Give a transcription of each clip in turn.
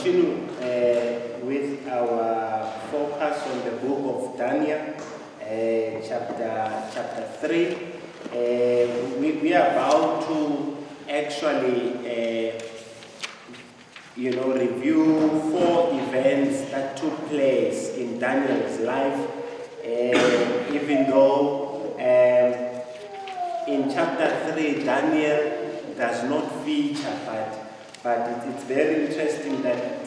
continue with our focus on the book of Daniel, chapter 3. We are about to actually, review 4 events that took place in Daniel's life, even though in chapter 3, Daniel does not feature, but it's very interesting that,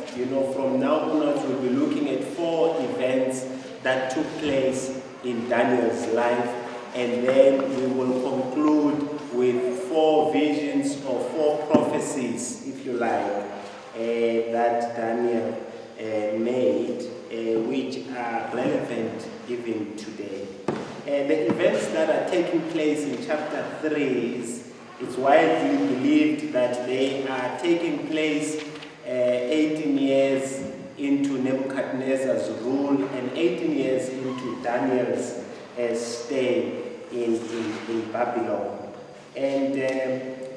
from now onwards we'll be looking at 4 events that took place in Daniel's life, and then we will conclude with 4 visions or 4 prophecies, if you like, that Daniel made, which are relevant even today. The events that are taking place in chapter 3 it's widely believed that they are taking place 18 years into Nebuchadnezzar's rule and 18 years into Daniel's stay in Babylon. And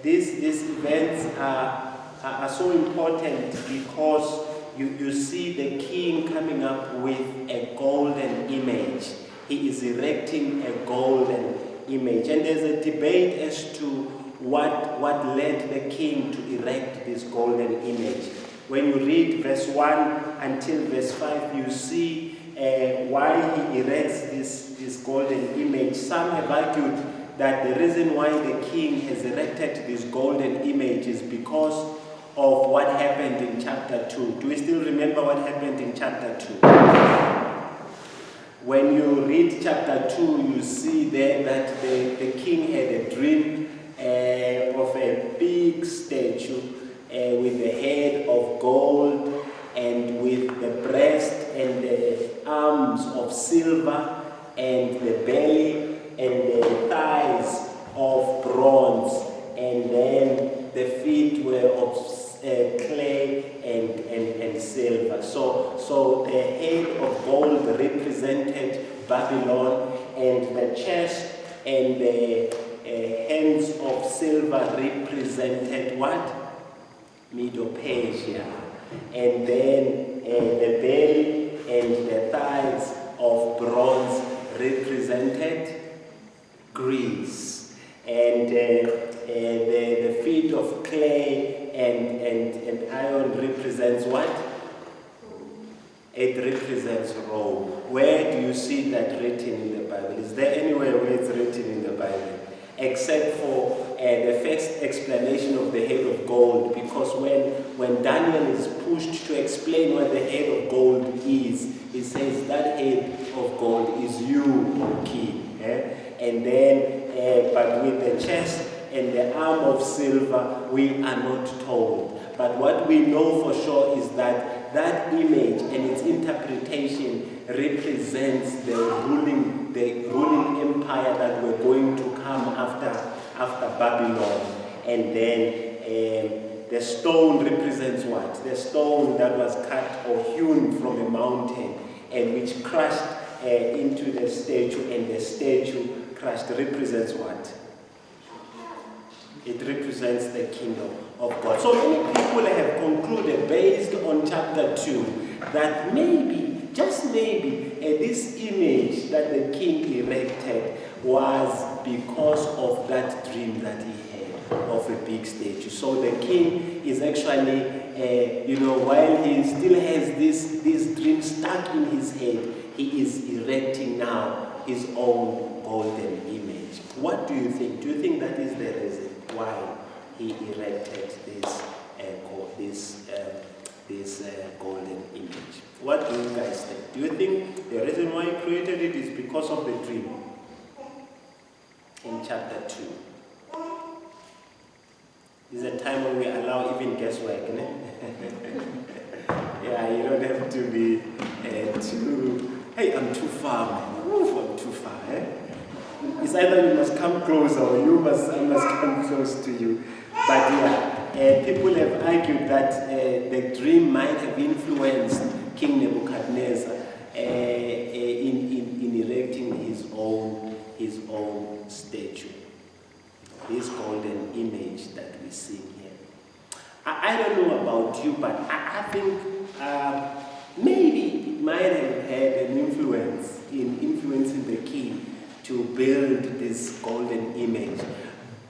these events are so important because you see the king coming up with a golden image. He is erecting a golden image. And there's a debate as to what led the king to erect this golden image. When you read verse 1 until verse 5, you see why he erects this golden image. Some have argued that the reason why the king has erected this golden image is because of what happened in chapter 2. Do we still remember what happened in chapter 2? When you read chapter 2, you see there that the king had a dream of a big statue with the head of gold and with the breast and the arms of silver and the belly and the thighs of bronze, and then the feet were of clay and silver. So the head of gold represented Babylon, and the chest and the hands of silver represented what? Medo-Persia. And then the belly and the thighs of bronze represented Greece. And the feet of clay and iron represents what? It represents Rome. Where do you see that written in the Bible? Is there anywhere where it's written in the Bible? Except for the first explanation of the head of gold, because when Daniel is pushed to explain what the head of gold is, he says that head of gold is you, O king. And then, but with the chest and the arm of silver, we are not told. But what we know for sure is that that image and its interpretation represents the ruling empire that we're going to come after Babylon. And then the stone represents what? The stone that was cut or hewn from a mountain and which crushed into the statue, and the statue crushed represents what? It represents the kingdom of God. So many people have concluded based on chapter 2 that maybe, just maybe, this image that the king erected was because of that dream that he had of a big statue. So the king is actually, while he still has this dream stuck in his head, he is erecting now his own golden image. What do you think? Do you think that is the reason why he erected this golden image? What do you guys think? Do you think the reason why he created it is because of the dream in chapter 2? This is a time when we allow even guesswork, Yeah, you don't have to be hey, I'm too far, man. Oof, I'm too far, It's either you must come closer or I must come close to you. But yeah, people have argued that the dream might have influenced King Nebuchadnezzar in erecting his own statue, this golden image that we see here. I don't know about you, but I think maybe it might have had an influence in influencing the king to build this golden image.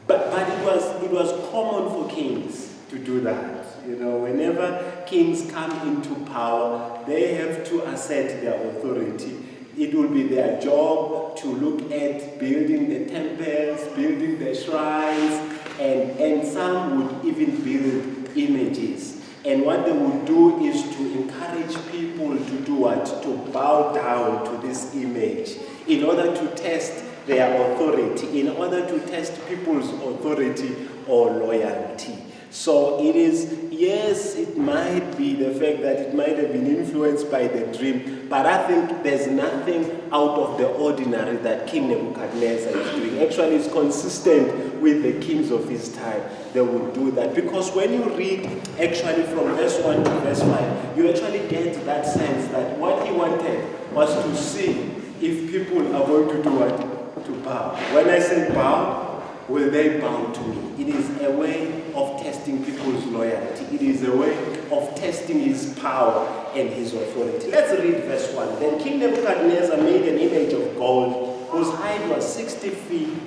But it was common for kings to do that. You know, whenever kings come into power, they have to assert their authority. It will be their job to look at building the temples, building the shrines, and some would even build images. And what they would do is to encourage people to do what? To bow down to this image in order to test their authority, in order to test people's authority or loyalty. So it is, yes, it might be the fact that it might have been influenced by the dream, but I think there's nothing out of the ordinary that King Nebuchadnezzar is doing. Actually, it's consistent with the kings of his time. They would do that. Because when you read actually from verse 1 to verse 5, you actually get that sense that what he wanted was to see if people are going to do what? To bow. When I say bow, will they bow to me? It is a way of testing people's loyalty. It is a way of testing his power and his authority. Let's read verse 1. Then King Nebuchadnezzar made an image of gold whose height was 60 feet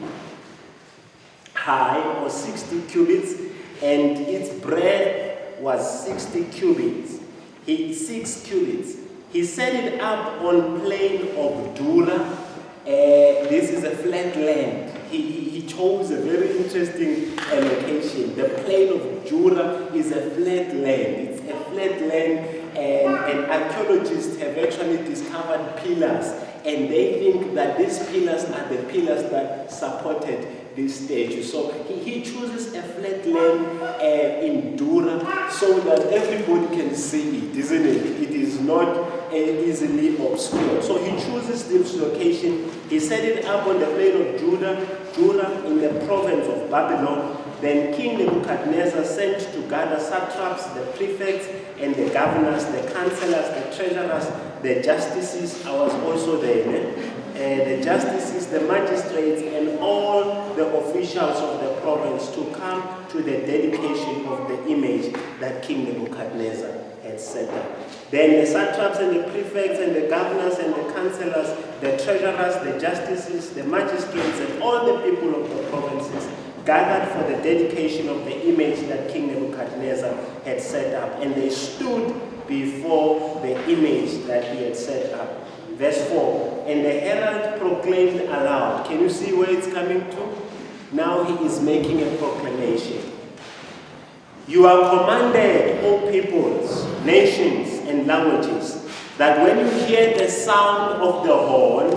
high, or 60 cubits, and its breadth was 60 cubits. 6 cubits. He set it up on plain of Dura. This is a flat land. He chose a very interesting location. The plain of Dura is a flat land. It's a flat land, and archaeologists have actually discovered pillars, and they think that these pillars are the pillars that supported this statue. So he chooses a flat land in Dura so that everybody can see it, isn't it? It is not easily obscured. So he chooses this location. He set it up on the plain of Dura in the province of Babylon. Then King Nebuchadnezzar sent to gather satraps, the prefects, and the governors, the councillors, the treasurers, the justices. I was also there. The justices, the magistrates, and all the officials of the province to come to the dedication of the image that King Nebuchadnezzar had set up. Then the satraps and the prefects and the governors and the councillors, the treasurers, the justices, the magistrates, and all the people of the provinces gathered for the dedication of the image that King Nebuchadnezzar had set up. And they stood before the image that he had set up. Verse 4, and the herald proclaimed aloud. Can you see where it's coming to? Now he is making a proclamation. You are commanded, O peoples, nations, and languages, that when you hear the sound of the horn,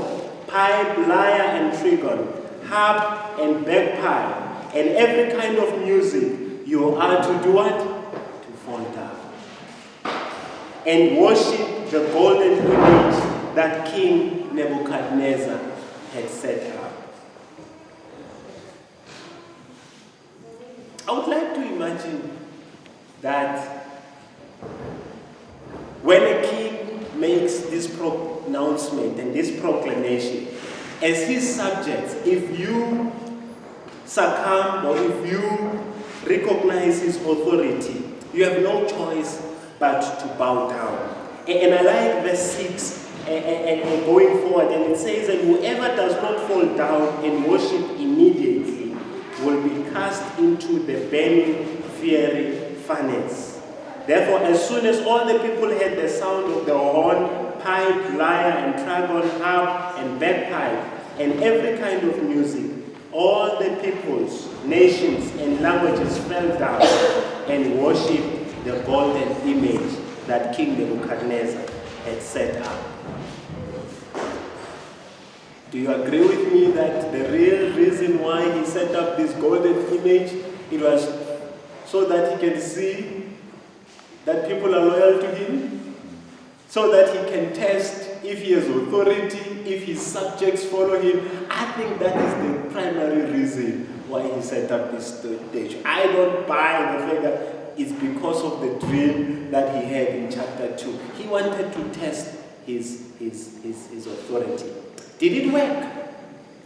pipe, lyre, and trigon, harp, and bagpipe, and every kind of music, you are to do what? To fall down and worship the golden image that King Nebuchadnezzar had set up. I would like to imagine that when a king makes this pronouncement and this proclamation, as his subjects, if you succumb or if you recognize his authority, you have no choice but to bow down. And I like verse 6 and going forward, and it says that whoever does not fall down and worship immediately will be cast into the burning fiery furnace. Therefore, as soon as all the people heard the sound of the horn, pipe, lyre, and trigon, harp, and bagpipe, and every kind of music, all the peoples, nations, and languages fell down and worshipped the golden image that King Nebuchadnezzar had set up. Do you agree with me that the real reason why he set up this golden image, it was so that he can see that people are loyal to him? So that he can test if he has authority, if his subjects follow him? I think that is the primary reason why he set up this statue. I don't buy the fact that it's because of the dream that he had in chapter 2. He wanted to test his authority. Did it work?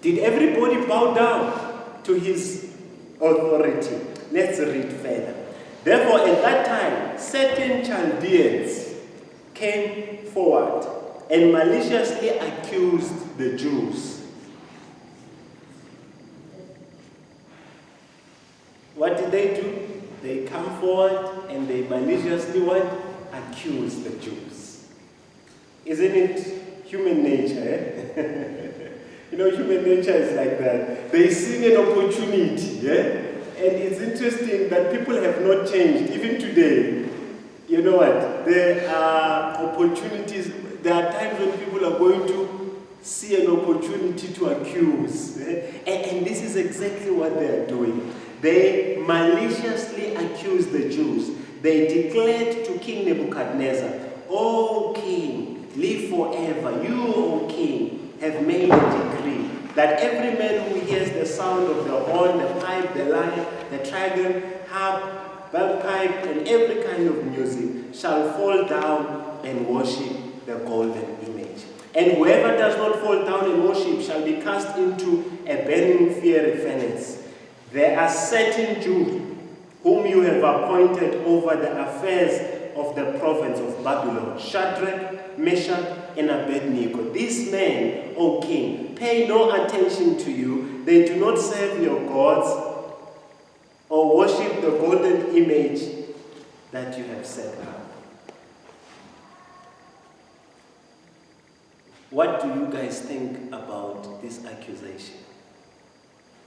Did everybody bow down to his authority? Let's read further. Therefore, at that time, certain Chaldeans came forward and maliciously accused the Jews. What did they do? They come forward and they maliciously what? Accuse the Jews. Isn't it human nature? You know, human nature is like that. They see an opportunity, and it's interesting that people have not changed, even today. You know what? There are opportunities, there are times when people are going to see an opportunity to accuse. And this is exactly what they are doing. They maliciously accuse the Jews. They declared to King Nebuchadnezzar, "O king, live forever. You, O king, have made a decree that every man who hears the sound of the horn, the pipe, the lyre, the trigon, harp, bagpipe, and every kind of music shall fall down and worship the golden image. And whoever does not fall down and worship shall be cast into a burning fiery furnace. There are certain Jews whom you have appointed over the affairs of the province of Babylon, Shadrach, Meshach, and Abednego. These men, O king, pay no attention to you. They do not serve your gods or worship the golden image that you have set up." What do you guys think about this accusation?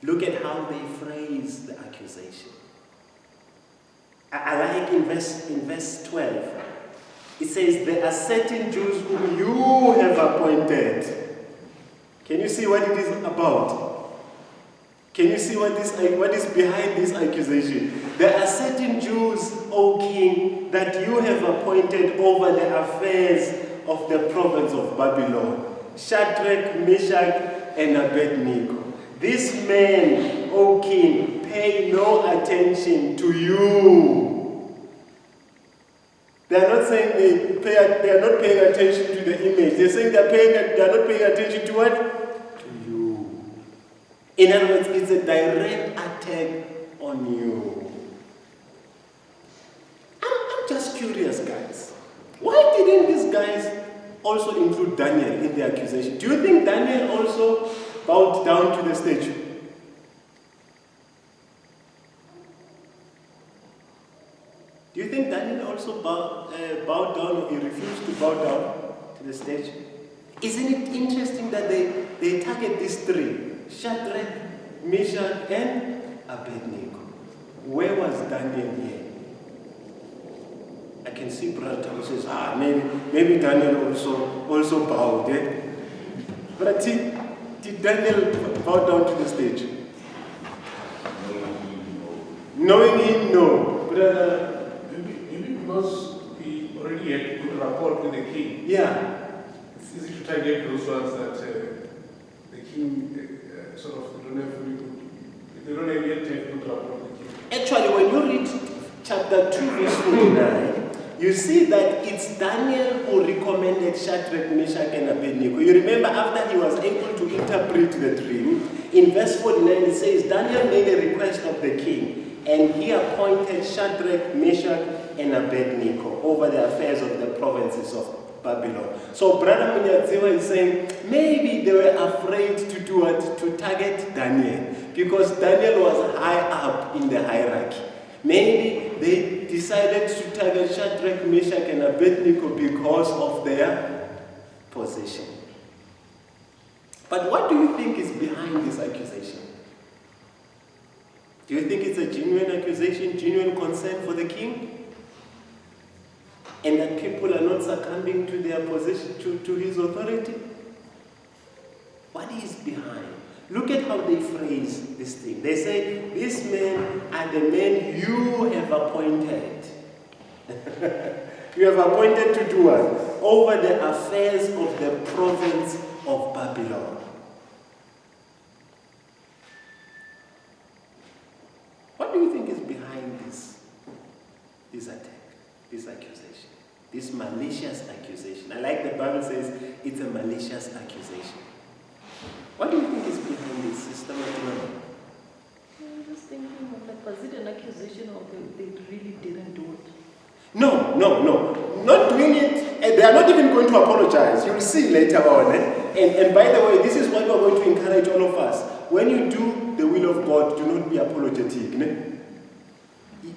Look at how they phrase the accusation. I like in verse 12. It says, "There are certain Jews whom you have appointed." Can you see what it is about? Can you see what is behind this accusation? There are certain Jews, O king, that you have appointed over the affairs of the province of Babylon, Shadrach, Meshach, and Abednego. These men, O king, pay no attention to you. They are not saying they are not paying attention to the image. They're saying they are not paying attention to what? To you. In other words, it's a direct attack on you. I'm just curious, guys. Why didn't these guys also include Daniel in the accusation? Do you think Daniel also bowed down to the statue? Do you think Daniel also bowed down, or he refused to bow down to the statue? Isn't it interesting that they target these three, Shadrach, Meshach, and Abednego? Where was Daniel here? I can see Brother Thomas says, maybe Daniel also bowed. But did Daniel bow down to the stage? Knowing him, no. Maybe because he already had good rapport with the king. Yeah. It's easy to target those ones that the king sort of they don't have yet good rapport with the king. Actually, when you read chapter 2, verse 49, you see that it's Daniel who recommended Shadrach, Meshach, and Abednego. You remember after he was able to interpret the dream, in verse 49 it says, Daniel made a request of the king, and he appointed Shadrach, Meshach, and Abednego over the affairs of the provinces of Babylon. So Brother Munyadziwa is saying, maybe they were afraid to do what? To target Daniel, because Daniel was high up in the hierarchy. Maybe they decided to target Shadrach, Meshach, and Abednego because of their position. But what do you think is behind this accusation? Do you think it's a genuine accusation, genuine concern for the king? And that people are not succumbing to their position, to his authority? What is behind? Look at how they phrase this thing. They say, these men are the men you have appointed. You have appointed to do what? Over the affairs of the province of Babylon. What do you think is behind this attack, this accusation, this malicious accusation? I like the Bible says it's a malicious accusation. What do you think is behind this, Sister Matilda? Just thinking of like, was it an accusation or they really didn't do it? No. Not doing it. And they are not even going to apologize. You'll see later on. And by the way, this is what we're going to encourage all of us. When you do the will of God, do not be apologetic.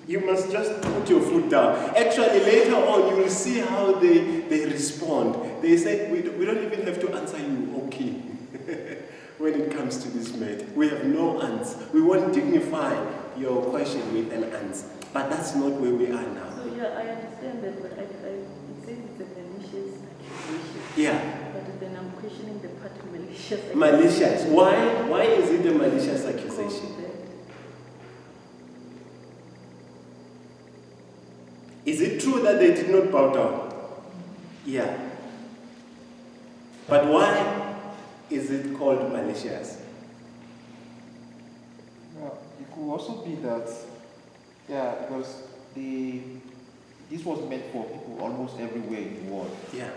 You must just put your foot down. Actually, later on, you will see how they respond. They say, we don't even have to answer you, okay. When it comes to this matter, we have no answer. We won't dignify your question with an answer. But that's not where we are now. So yeah, I understand that, but it says it's a malicious accusation. Yeah. But then I'm questioning the part of malicious accusation. Malicious. Why is it a malicious accusation? Is it true that they did not bow down? Yeah. But why is it called malicious? Well, it could also be that, because this was meant for people almost everywhere in the world. Yeah.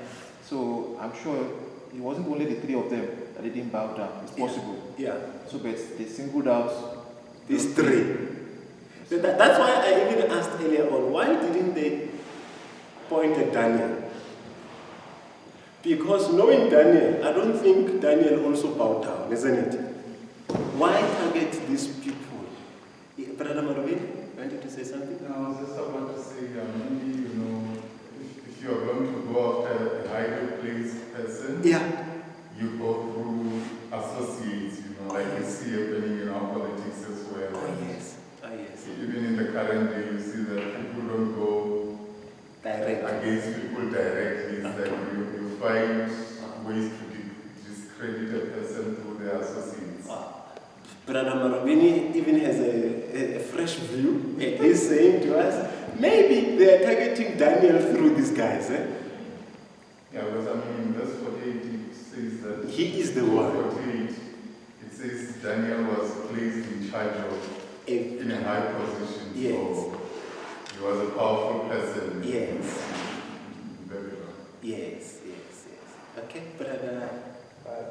So I'm sure it wasn't only the three of them that they didn't bow down. It's possible. Yeah. So, but they singled out these three. That's why I even asked earlier on, why didn't they point at Daniel? Because knowing Daniel, I don't think Daniel also bowed down, isn't it? Why target these people? Brother Marvin, wanted to say something? No, I was just about to say, maybe, if you are going to go after a highly placed person, you go through associates, like you see happening in our politics as well. Oh, yes. Even in the current day, you see that people don't go against people directly. It's like you find ways to discredit a person through their associates. Brother Marabini even has a fresh view. He's saying to us, maybe they are targeting Daniel through these guys. Yeah, because in verse 48 it says that he is the one. 48, it says Daniel was placed in charge of in a high position. Yes. So he was a powerful person. Yes. Very well. Yes. Okay, brother.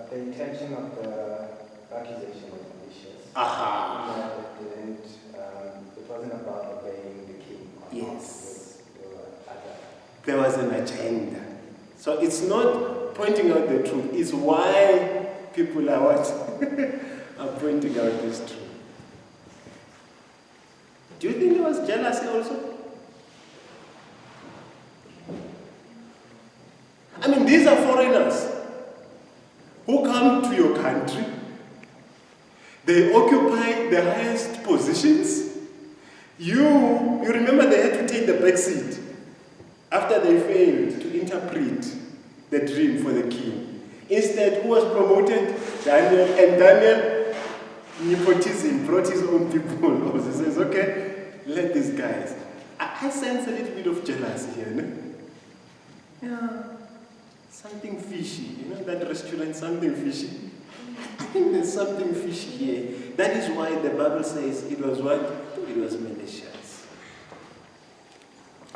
The intention of the accusation was malicious. Aha. It wasn't about obeying the king. Yes. There was an agenda. So it's not pointing out the truth. It's why people are what? Are pointing out this truth. Do you think there was jealousy also? These are foreigners who come to your country. They occupy the highest positions. You remember they had to take the back seat after they failed to interpret the dream for the king. Instead, who was promoted? Daniel. And Daniel, nepotism, brought his own people. He says, okay, let these guys. I sense a little bit of jealousy here, no? Yeah. Something fishy. That restaurant, something fishy. I think there's something fishy here. That is why the Bible says it was what? It was malicious.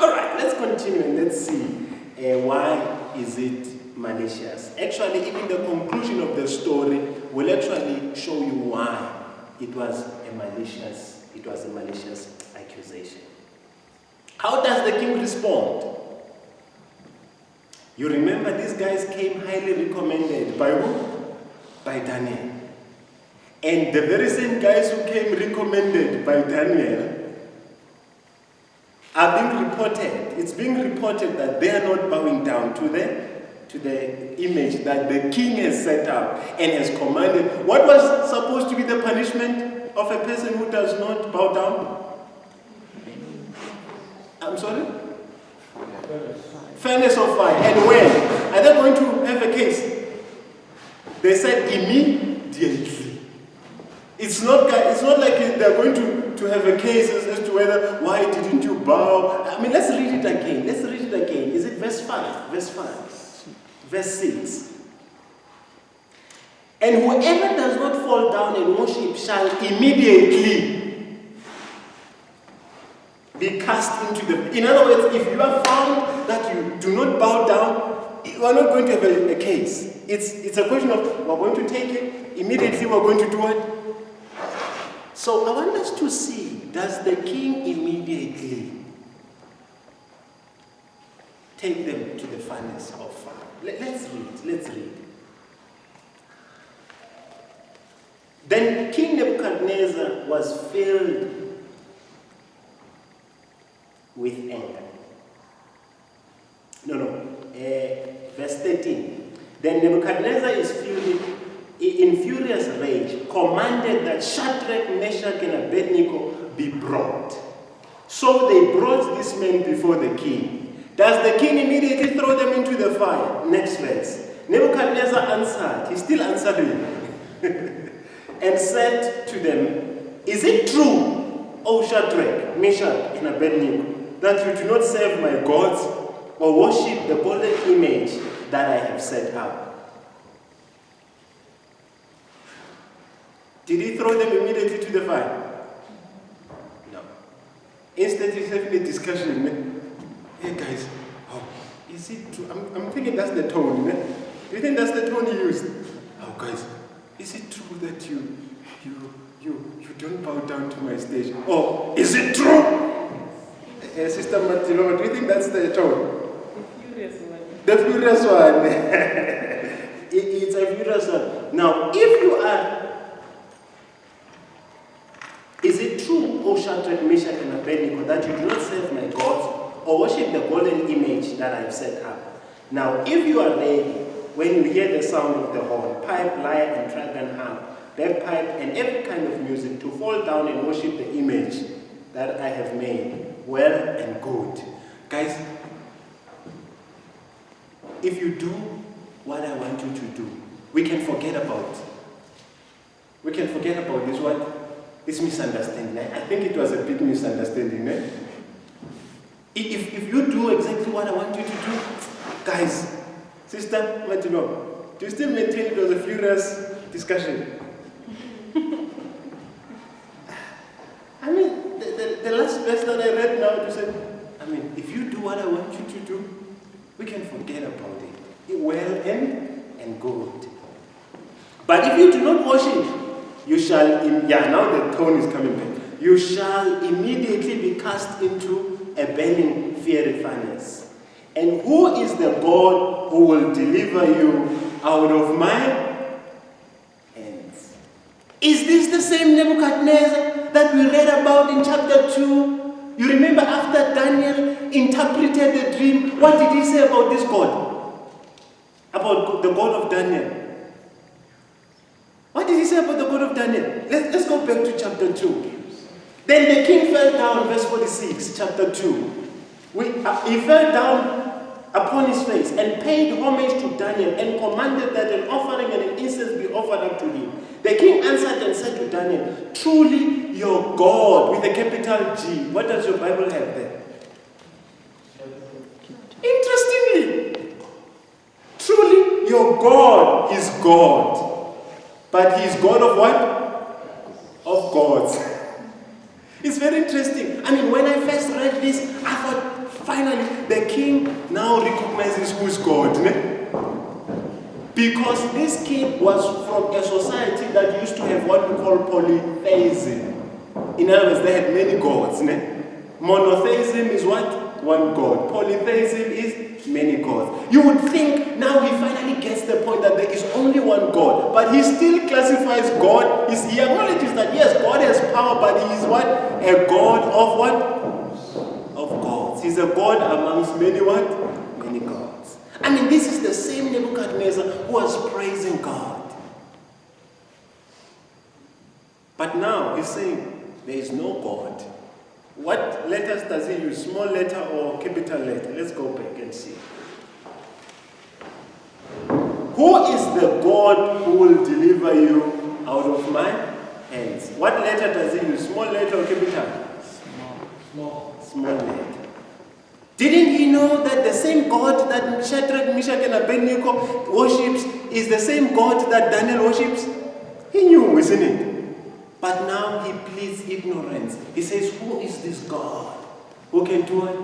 All right, let's continue and let's see why is it malicious. Actually, even the conclusion of the story will actually show you why it was a malicious accusation. How does the king respond? You remember these guys came highly recommended by who? By Daniel. And the very same guys who came recommended by Daniel are being reported. It's being reported that they are not bowing down to the image that the king has set up and has commanded. What was supposed to be the punishment of a person who does not bow down? I'm sorry? Furnace of fire. And when? Are they going to have a case? They said immediately. It's not like they're going to have a case as to whether, why didn't you bow? Let's read it again. Is it verse 5? Verse 5. Verse 6. And whoever does not fall down and worship shall immediately be cast into the... In other words, if you are found that you do not bow down, you are not going to have a case. It's a question of, we're going to take it, immediately we're going to do it. So I want us to see, does the king immediately take them to the furnace of fire? Let's read. Then King Nebuchadnezzar was filled with anger. Verse 13. Then Nebuchadnezzar is filled in furious rage, commanded that Shadrach, Meshach, and Abednego be brought. So they brought these men before the king. Does the king immediately throw them into the fire? Next verse. Nebuchadnezzar answered, he's still answering, and said to them, is it true, O Shadrach, Meshach, and Abednego, that you do not serve my gods or worship the golden image that I have set up? Did he throw them immediately to the fire? No. Instead, he's having a discussion. Hey guys, is it true? I'm thinking that's the tone. Do you think that's the tone he used? Oh guys, is it true that you don't bow down to my stage? Oh, is it true? Sister Martilova, do you think that's the tone? The furious one. The furious one. It's a furious one. Now, if you are, is it true, O Shadrach, Meshach, and Abednego, that you do not serve my gods or worship the golden image that I have set up? Now, if you are ready, when you hear the sound of the horn, pipe, lyre, and trigon, harp, bagpipe, and every kind of music, to fall down and worship the image that I have made, well and good. Guys, if you do what I want you to do, we can forget about this what? This misunderstanding. I think it was a big misunderstanding. If you do exactly what I want you to do, guys, Sister Martino, do you still maintain it was a furious discussion? I mean, the last verse that I read now, you said, if you do what I want you to do, we can forget about it. Well and good. But if you do not worship, you shall, now the tone is coming back. You shall immediately be cast into a burning fiery furnace. And who is the God who will deliver you out of my hands? Is this the same Nebuchadnezzar that we read about in chapter 2? You remember after Daniel interpreted the dream, what did he say about this God? About the God of Daniel. What did he say about the God of Daniel? Let's go back to chapter 2. Then the king fell down, verse 46, chapter 2. He fell down upon his face and paid homage to Daniel and commanded that an offering and an incense be offered up to him. The king answered and said to Daniel, truly your God, with a capital G. What does your Bible have there? Interestingly, truly your God is God. But he is God of what? Of gods. It's very interesting. When I first read this, I thought, finally, the king now recognizes who is God. Because this king was from a society that used to have what we call polytheism. In other words, they had many gods. Monotheism is what? One God. Polytheism is many gods. You would think now he finally gets the point that there is only one God. But he still classifies God. He acknowledges that yes, God has power, but he is what? A God of what? Of gods. He's a God amongst many what? Many gods. This is the same Nebuchadnezzar who was praising God. But now he's saying there is no God. What letters does he use? Small letter or capital letter? Let's go back and see. Who is the God who will deliver you out of my hands? What letter does he use? Small letter or capital? Small letter. Didn't he know that the same God that Shadrach, Meshach, and Abednego worships is the same God that Daniel worships? He knew, isn't it? But now he pleads ignorance. He says, who is this God who can do it?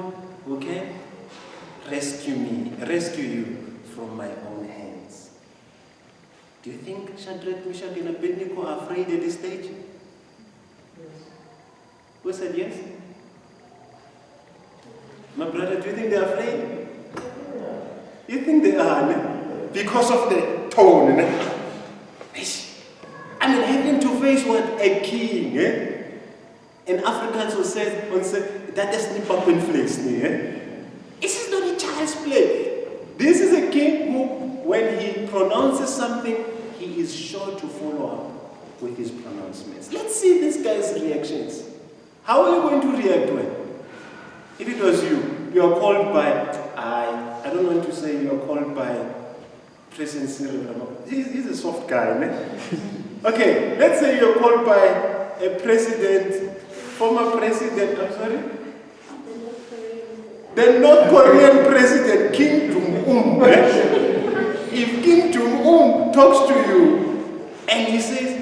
Who can rescue you from my own hands? Do you think Shadrach, Meshach, and Abednego are afraid at this stage? Who said yes? My brother, do you think they're afraid? You think they are, ne? Because of the tone, ne? I mean, having to face what? A king, eh? And Africans will say, that is the pumping flex, eh? This is not a child's play. This is a king who, when he pronounces something, he is sure to follow up with his pronouncements. Let's see this guy's reactions. How are you going to react when? If it was you are called by, I don't want to say you are called by President Cyril Ramaphosa. He's a soft guy, ne? Okay, let's say you're called by a president, former president, I'm sorry? The North Korean president, Kim Jong-un. If Kim Jong-un talks to you and he says,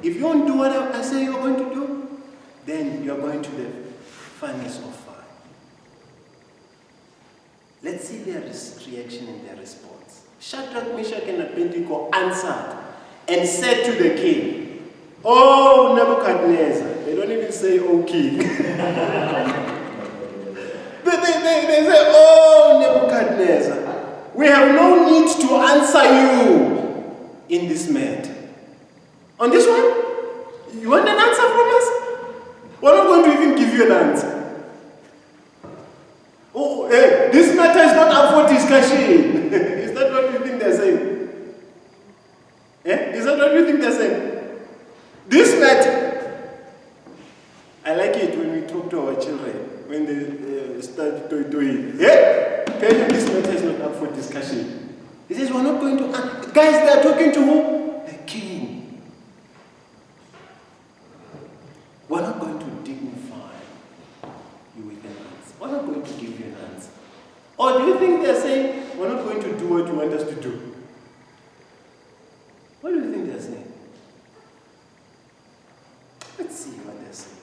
if you won't do what I say you're going to do, then you're going to the furnace of fire. Let's see their reaction and their response. Shadrach, Meshach, and Abednego answered and said to the king, "Oh, Nebuchadnezzar." They don't even say, "Oh, king." they say, "Oh, Nebuchadnezzar, we have no need to answer you in this matter." On this one, you want an answer from us? We're not going to even give you an answer. Oh, hey, this matter is not up for discussion. Is that what you think they're saying? Eh? Is that what you think they're saying? This matter, I like it when we talk to our children, when they start doing, yeah? Tell them this matter is not up for discussion. He says, we're not going to, guys, they are talking to who? The king. We're not going to dignify you with an answer. We're not going to give you an answer. Or do you think they're saying, we're not going to do what you want us to do? What do you think they're saying? Let's see what they're saying.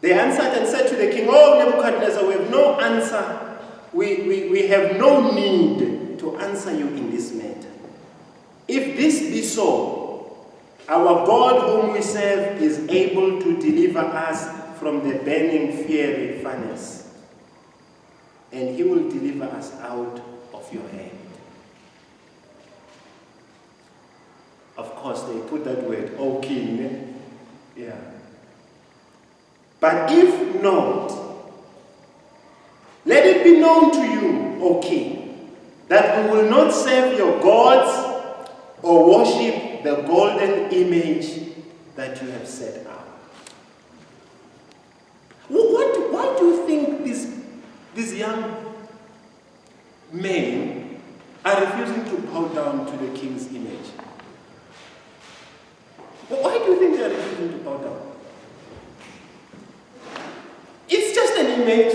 They answered and said to the king, "Oh, Nebuchadnezzar, we have no answer. We have no need to answer you in this matter. If this be so, our God whom we serve is able to deliver us from the burning fiery furnace, and he will deliver us out of your hand." Of course, they put that word, "O king." Yeah. But if not, let it be known to you, O king, that we will not serve your gods or worship the golden image that you have set up. Why do you think these young men are refusing to bow down to the king's image? Why do you think they are refusing to bow down? It's just an image.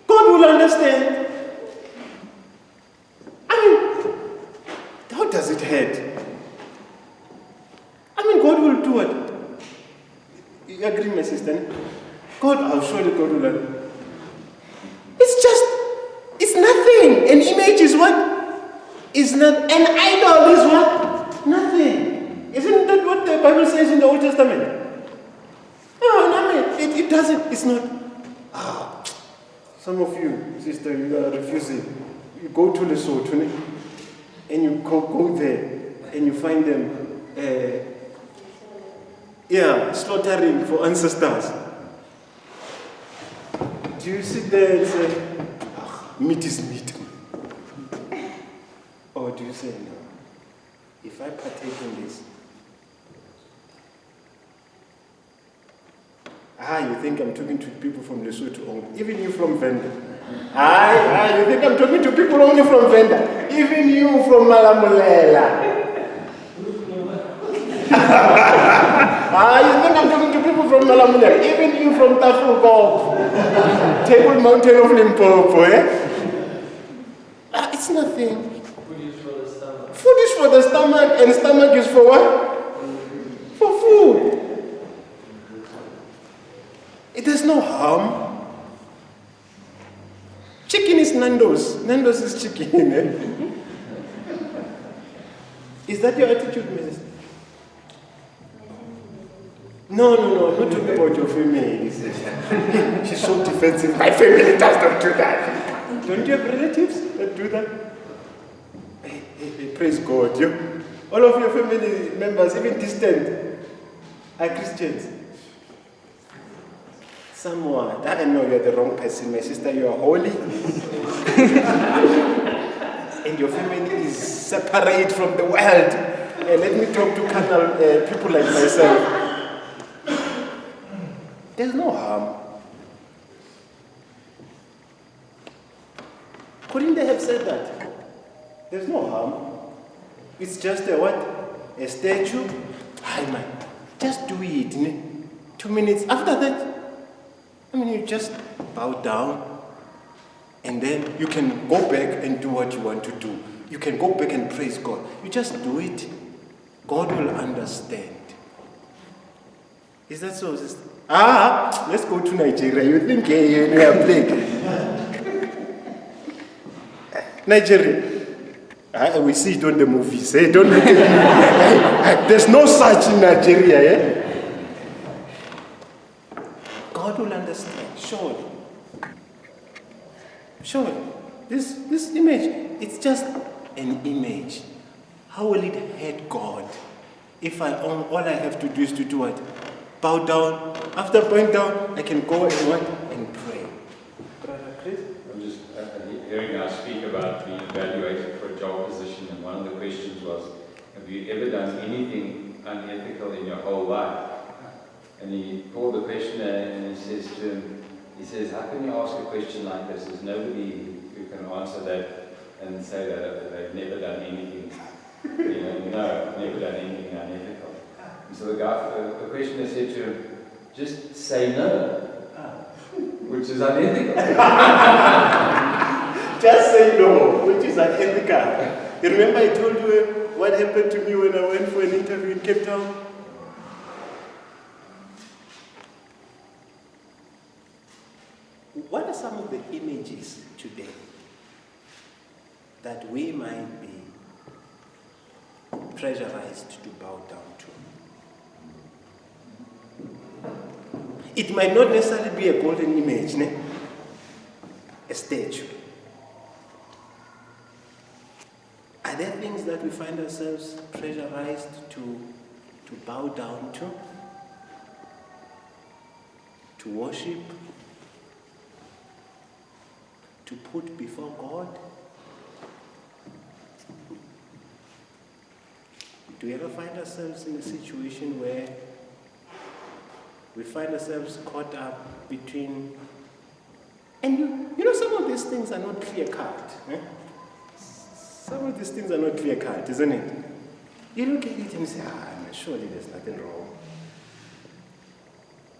God will understand. I mean, how does it hurt? I mean, God will do it. You agree, my sister? God, I'm sure that God will understand. It's nothing. An image is what? Is not. An idol is what? Nothing. Isn't that what the Bible says in the Old Testament? No, it doesn't. It's not. Some of you, sister, you are refusing. You go to Lesotho, and you go there, and you find them, slaughtering for ancestors. Do you sit there and say, meat is meat? Or do you say, no, if I partake in this, you think I'm talking to people from Lesotho only, even you from Venda. You think I'm talking to people only from Venda, even you from Malamulela. You think I'm talking to people from Malamulela, even you from Tafuko, Table Mountain of Limpopo, it's nothing. Food is for the stomach. Food is for the stomach, and stomach is for what? For food. It does no harm. Chicken is Nando's. Nando's is chicken. Is that your attitude, Mrs.? No, not talking about your family. She's so defensive. My family does not do that. Don't you have relatives that do that? Hey, praise God. All of your family members, even distant, are Christians. Somewhat. I know you're the wrong person, my sister. You are holy. And your family is separate from the world. Let me talk to carnal people like myself. There's no harm. Couldn't they have said that? There's no harm. It's just a what? A statue? Hi man, just do it. 2 minutes. After that, you just bow down and then you can go back and do what you want to do. You can go back and praise God. You just do it. God will understand. Is that so, sister? Let's go to Nigeria. You think we are playing? Nigeria. We see it on the movies. Don't look at me. There's no such in Nigeria. God will understand, surely. Surely. This image, it's just an image. How will it hurt God if all I have to do is to do what? Bow down. After bowing down, I can go and what? And pray. Brother Chris? I'm just hearing now speak about being evaluated for a job position, and one of the questions was, have you ever done anything unethical in your whole life? And he called the questioner and he says to him, how can you ask a question like this? There's nobody who can answer that and say that they've never done anything, no, never done anything unethical. And so the questioner said to him, just say no, which is unethical. Just say no, which is unethical. You remember I told you what happened to me when I went for an interview in Cape Town? What are some of the images today that we might be pressurized to bow down to? It might not necessarily be a golden image, a statue. Are there things that we find ourselves pressurized to bow down to worship, to put before God? Do we ever find ourselves in a situation where we find ourselves caught up between, and you know some of these things are not clear-cut. Some of these things are not clear-cut, isn't it? You look at it and say, surely there's nothing wrong.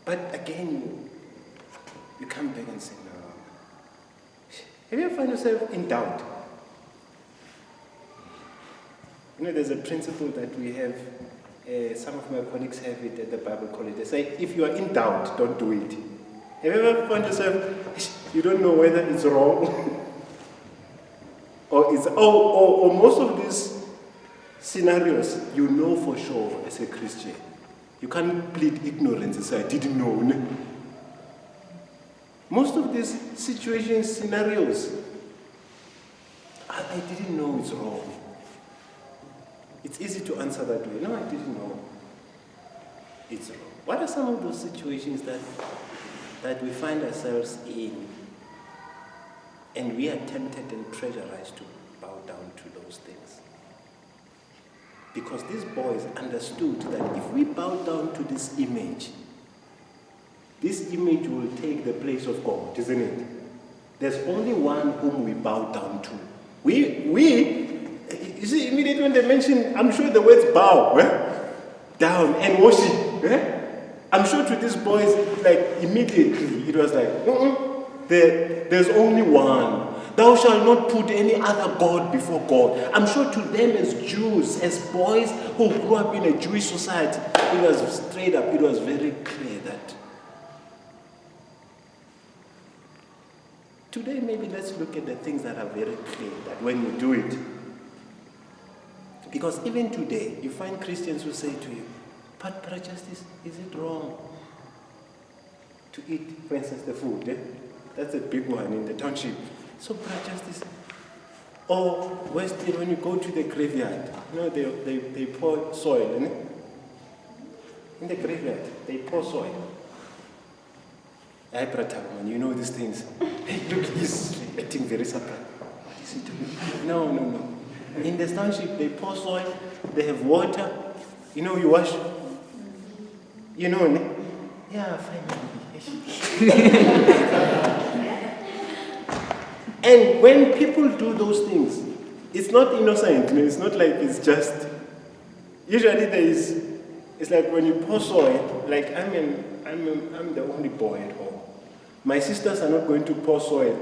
But again, you come back and say, no. Have you ever found yourself in doubt? There's a principle that we have, some of my colleagues have it at the Bible college. They say, if you are in doubt, don't do it. Have you ever found yourself, you don't know whether it's wrong? or most of these scenarios, you know for sure as a Christian. You can't plead ignorance and say, I didn't know. Most of these situations, scenarios, I didn't know it's wrong. It's easy to answer that way. No, I didn't know it's wrong. What are some of those situations that we find ourselves in and we are tempted and pressurized to bow down to those things? Because these boys understood that if we bow down to this image will take the place of God, isn't it? There's only one whom we bow down to. You see, immediately when they mention, I'm sure the words bow, down, and worship, I'm sure to these boys, immediately, it was there's only one. Thou shalt not put any other God before God. I'm sure to them as Jews, as boys who grew up in a Jewish society, it was straight up, it was very clear that. Today, maybe let's look at the things that are very clear, that when you do it. Because even today, you find Christians who say to you, But Brother Justice, is it wrong to eat, for instance, the food? Eh? That's a big one in the township. So Brother Justice, or when you go to the graveyard, they pour soil, eh? In the graveyard, they pour soil. Hey, Brother, man, you know these things. Hey, look, he's acting very surprised. What is he doing? No. In the township, they pour soil, they have water. You wash. Ne? Yeah, finally. And when people do those things, it's not innocent. It's not like it's just. Usually it's like when you pour soil, like I'm the only boy at home. My sisters are not going to pour soil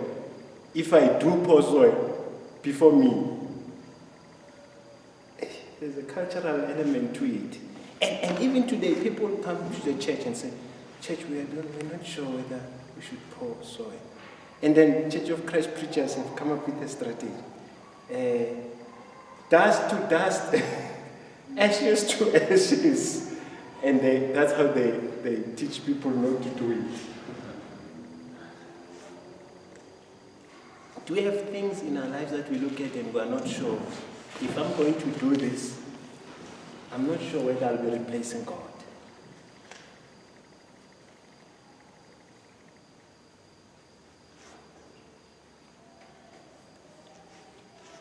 if I do pour soil before me. There's a cultural element to it. And even today, people come to the church and say, Church, we're not sure whether we should pour soil. And then Church of Christ preachers have come up with a strategy. Dust to dust, ashes to ashes. And that's how they teach people not to do it. Do we have things in our lives that we look at and we are not sure? If I'm going to do this, I'm not sure whether I'll be replacing God.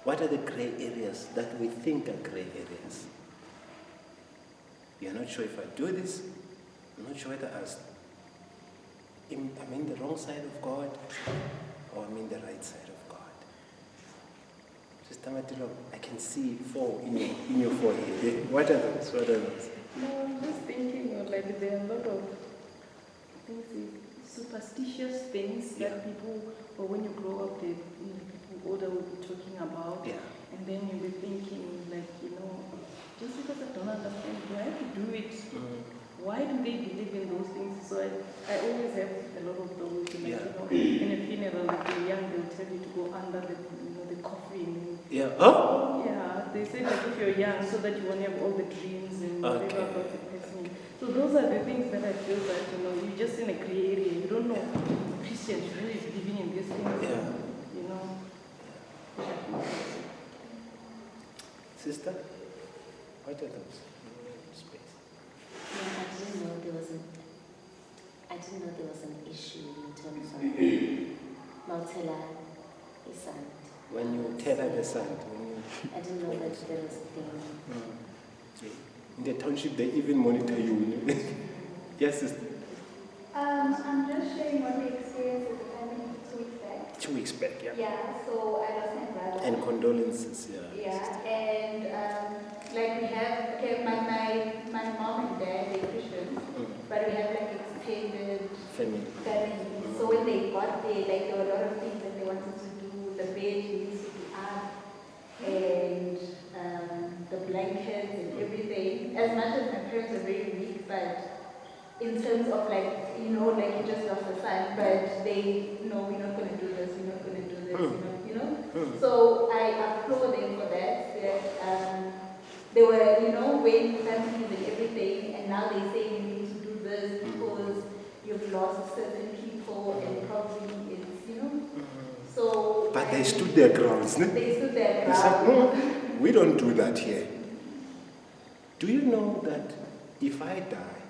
What are the gray areas that we think are gray areas? You're not sure if I do this. I'm not sure whether I'm in the wrong side of God or I'm in the right side of God. Sister Matilo, I can see 4 in your forehead. What are those? No, I'm just thinking, like there are a lot of things, superstitious things that people, or when you grow up, people older will be talking about. Yeah. And then you'll be thinking, like, just because I don't understand, do I have to do it? Why do they believe in those things? So I always have a lot of those. In a funeral, if you're young, they'll tell you to go under the coffin. Yeah. Oh? Yeah, they say that if you're young, so that you won't have all the dreams and whatever about the person. So those are the things that I feel that, you're just in a gray area. You don't know Christians really believing in these things. Yeah. Sister, what are those? Space. Yeah, I didn't know there was an issue in terms of Mautela Isand. When you tell her the sand. I didn't know that there was a thing. In the township, they even monitor you. Yes, sister. I'm just sharing what the experience with the family 2 weeks back. 2 weeks back, yeah. Yeah, so I lost my brother. And condolences, yeah. Yeah, and like we have, my mom and dad, they're Christians, but we have like extended Family. So when they got there, like there were a lot of things that they wanted to do. The bed needs to be up, and the blankets and everything. As much as my parents are very weak, but in terms of like you just lost a son, but they, no, we're not going to do this, we're not going to do this, So I applaud them for that. They were, weighing families and everything, and now they say you need to do this because you've lost certain people and probably it's, So. But they stood their grounds, ne? They stood their They said, ground. we don't do that here. Do you know that if I die,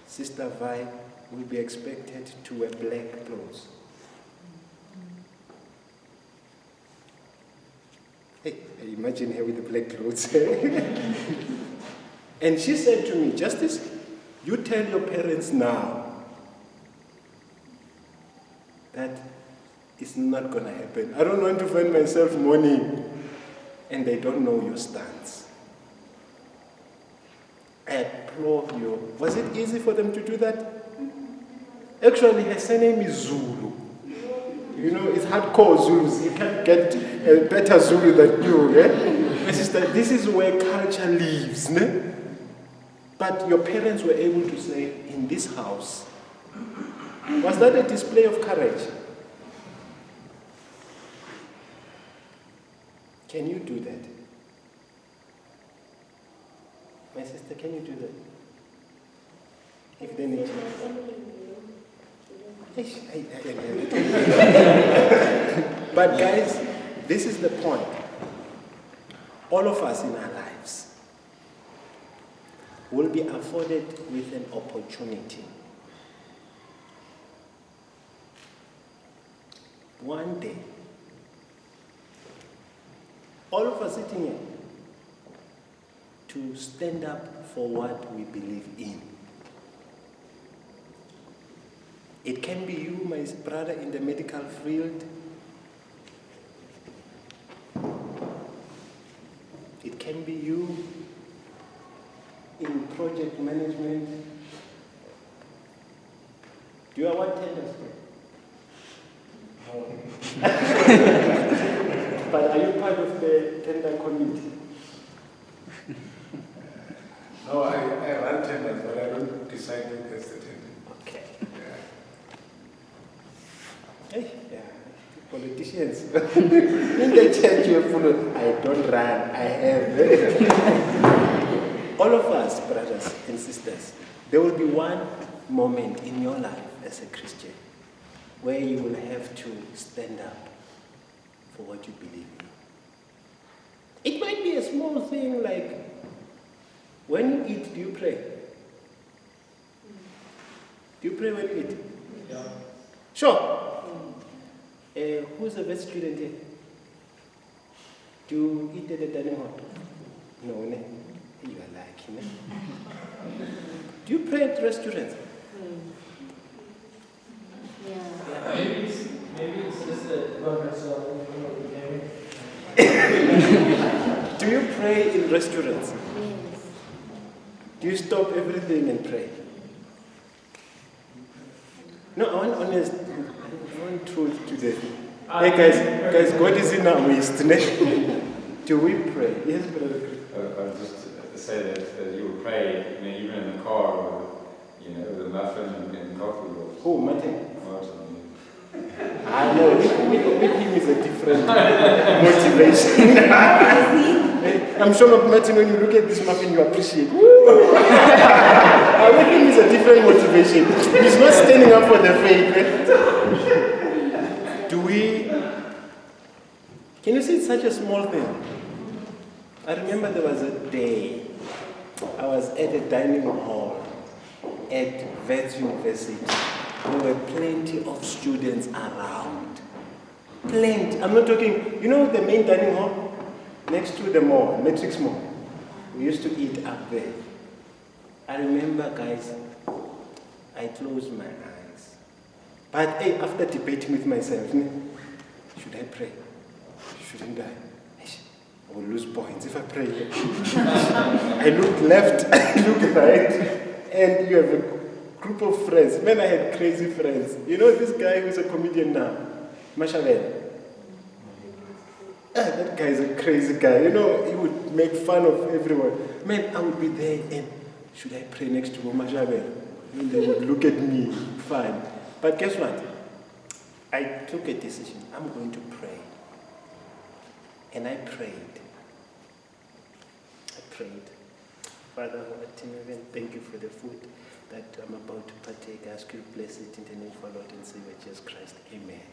Sister Vi will be expected to wear black clothes? Hey, imagine her with the black clothes. And she said to me, Justice, you tell your parents now that it's not going to happen. I don't want to find myself mourning. And they don't know your stance. I applaud you. Was it easy for them to do that? Actually, her surname is Zulu. It's hardcore Zulus. You can't get a better Zulu than you. Eh? My sister, this is where culture lives. Ne? But your parents were able to say, in this house, was that a display of courage? Can you do that? My sister, can you do that? If they need But guys, this is the point. All of us in our lives will be afforded with an opportunity. One day, all of us sitting here, to stand up for what we believe in. It can be you, my brother, in the medical field. It can be you in project management. Do you want tenders? No. But are you part of the tender committee? No, I run tenders, but I don't decide who gets the tender. Okay. Yeah. Hey, yeah. Politicians. In the church, you're full of, I don't run, I have. All of us, brothers and sisters, there will be one moment in your life as a Christian where you will have to stand up for what you believe in. It might be a small thing like, when you eat, do you pray? Do you pray when you eat? Yeah. Sure. Who's a best student here? Do you eat at the dining hall? No, ne? You are lucky, ne? Do you pray at restaurants? Yeah. Maybe it's just a government, Do you pray in restaurants? Yes. Do you stop everything and pray? No, I want honest. I want truth today. Hey guys, God is in our midst. Do we pray? Yes, brother. I'll just say that you will pray, even in the car, or, with a muffin and coffee. Oh, Martin. Martin. I know, with him is a different motivation. I'm sure, Martin, when you look at this muffin, you appreciate. With him is a different motivation. He's not standing up for the faith. Do we? Can you see it's such a small thing? I remember there was a day I was at a dining hall at Wits University. There were plenty of students around. Plenty. I'm not talking, the main dining hall next to the mall, Matrix Mall. We used to eat up there. I remember, guys, I closed my eyes. But hey, after debating with myself, should I pray? Shouldn't I? I will lose points if I pray here. I look left, I look right, and you have a group of friends. Man, I had crazy friends. You know this guy who's a comedian now, Mashavel. That guy is a crazy guy. He would make fun of everyone. Man, I would be there and should I pray next to Mashavel? And they would look at me, fine. But guess what? I took a decision. I'm going to pray. And I prayed. Father, thank you for the food that I'm about to partake. I ask you to bless it in the name of our Lord and Savior Jesus Christ. Amen.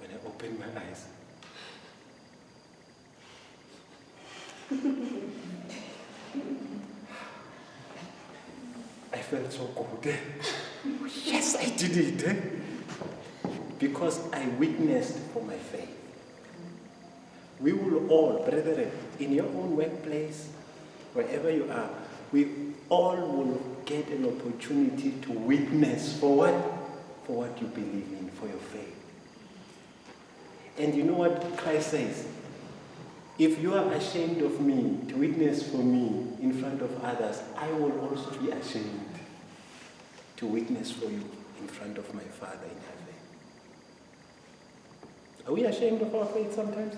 When I opened my eyes, I felt so good. Yes, I did it. Because I witnessed for my faith. We will all, brethren, in your own workplace, wherever you are, we all will get an opportunity to witness for what? For what you believe in, for your faith. And you know what Christ says? If you are ashamed of me to witness for me in front of others, I will also be ashamed to witness for you in front of my Father in heaven. Are we ashamed of our faith sometimes?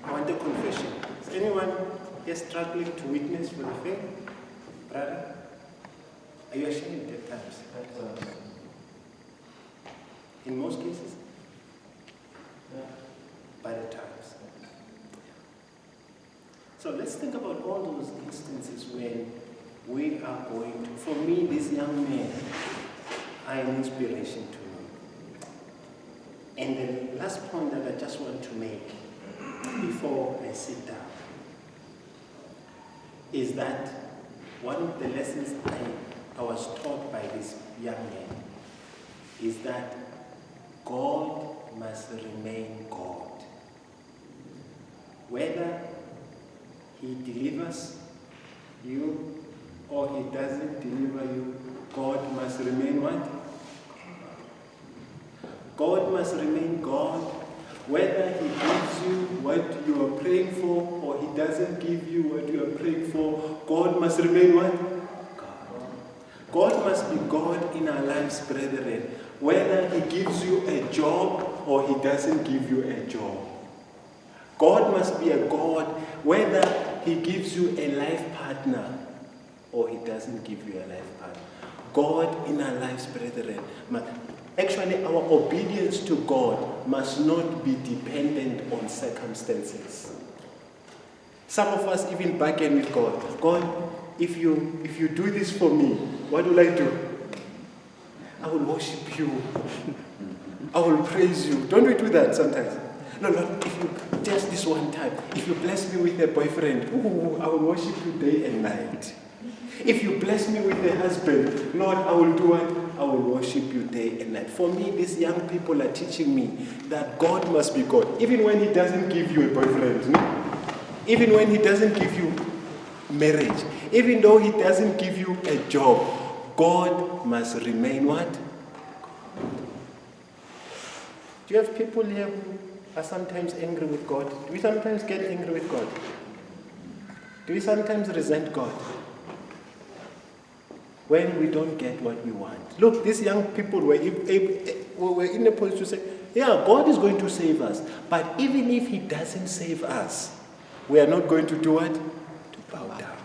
I want a confession. Is anyone here struggling to witness for the faith? Brother? Are you ashamed at times? In most cases? other times. So let's think about all those instances when we are going to, for me, these young men are an inspiration to me. And the last point that I just want to make before I sit down is that one of the lessons I was taught by this young man is that God must remain God. Whether He delivers you or He doesn't deliver you, God must remain what? God must remain God. Whether He gives you what you are praying for or He doesn't give you what you are praying for, God must remain what? God must be God in our lives, brethren. Whether He gives you a job or He doesn't give you a job. God must be a God whether He gives you a life partner or He doesn't give you a life partner. God in our lives, brethren. Actually, our obedience to God must not be dependent on circumstances. Some of us even bargain with God. God, if you do this for me, what will I do? I will worship you. I will praise you. Don't we do that sometimes? No, Lord, if you just this one time, if you bless me with a boyfriend, I will worship you day and night. If you bless me with a husband, Lord, I will do what? I will worship you day and night. For me, these young people are teaching me that God must be God. Even when He doesn't give you a boyfriend, even when He doesn't give you marriage, even though He doesn't give you a job, God must remain what? Do you have people here who are sometimes angry with God? Do we sometimes get angry with God? Do we sometimes resent God when we don't get what we want? Look, these young people were in a position to say, yeah, God is going to save us. But even if He doesn't save us, we are not going to do what? To bow down.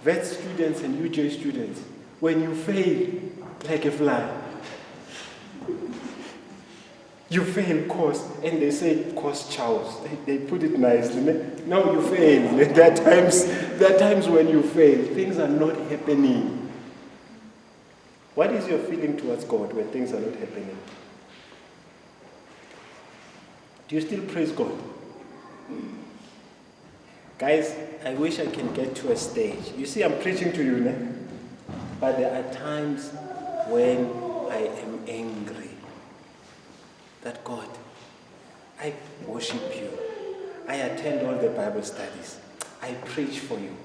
Vet students and UJ students, when you fail like a fly, you fail course, and they say course chows. They put it nicely. No, you fail. There are times when you fail. Things are not happening. What is your feeling towards God when things are not happening? Do you still praise God? Guys, I wish I can get to a stage. You see, I'm preaching to you now. But there are times when I am angry. That God, I worship you. I attend all the Bible studies. I preach for you.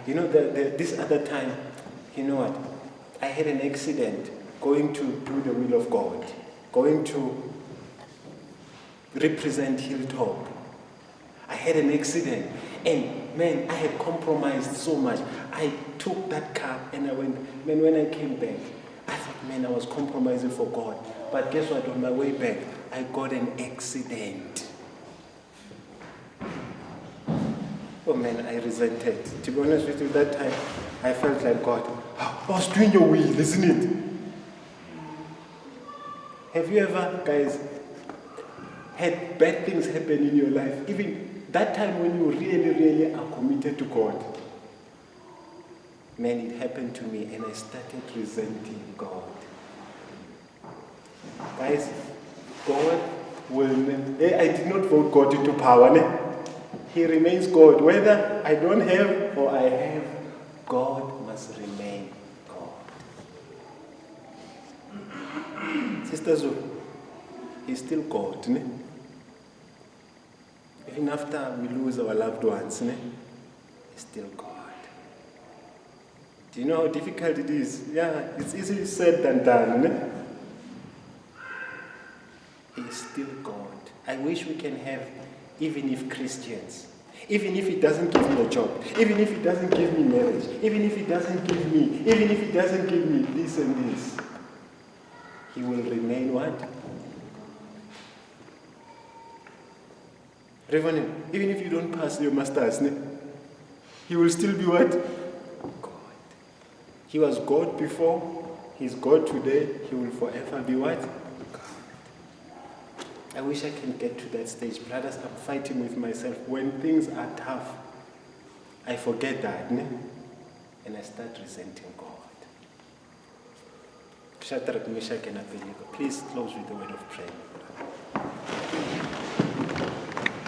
This other time, you know what? I had an accident going to do the will of God, going to represent Hilltop. I had an accident, and man, I had compromised so much. I took that car and I went, man, when I came back, I thought, man, I was compromising for God. But guess what? On my way back, I got an accident. Oh man, I resented. To be honest with you, that time, I felt like, God, I was doing your will, isn't it? Have you ever, guys, had bad things happen in your life? Even that time when you really, really are committed to God. Man, it happened to me and I started resenting God. Guys, God will never, I did not vote God into power. He remains God. Whether I don't have or I have, God must remain God. Sister Zul, He's still God. Even after we lose our loved ones, He's still God. Do you know how difficult it is? Yeah, it's easily said than done. He is still God. I wish we can have, even if Christians, even if He doesn't give me a job, even if He doesn't give me marriage, even if He doesn't give me this and this, He will remain what? Reverend, even if you don't pass your masters, He will still be what? God. He was God before, He's God today, He will forever be what? God. I wish I can get to that stage. Brothers, I'm fighting with myself. When things are tough, I forget that, ne? And I start resenting God. Shadrach, Meshach, and Abednego, please close with the word of prayer.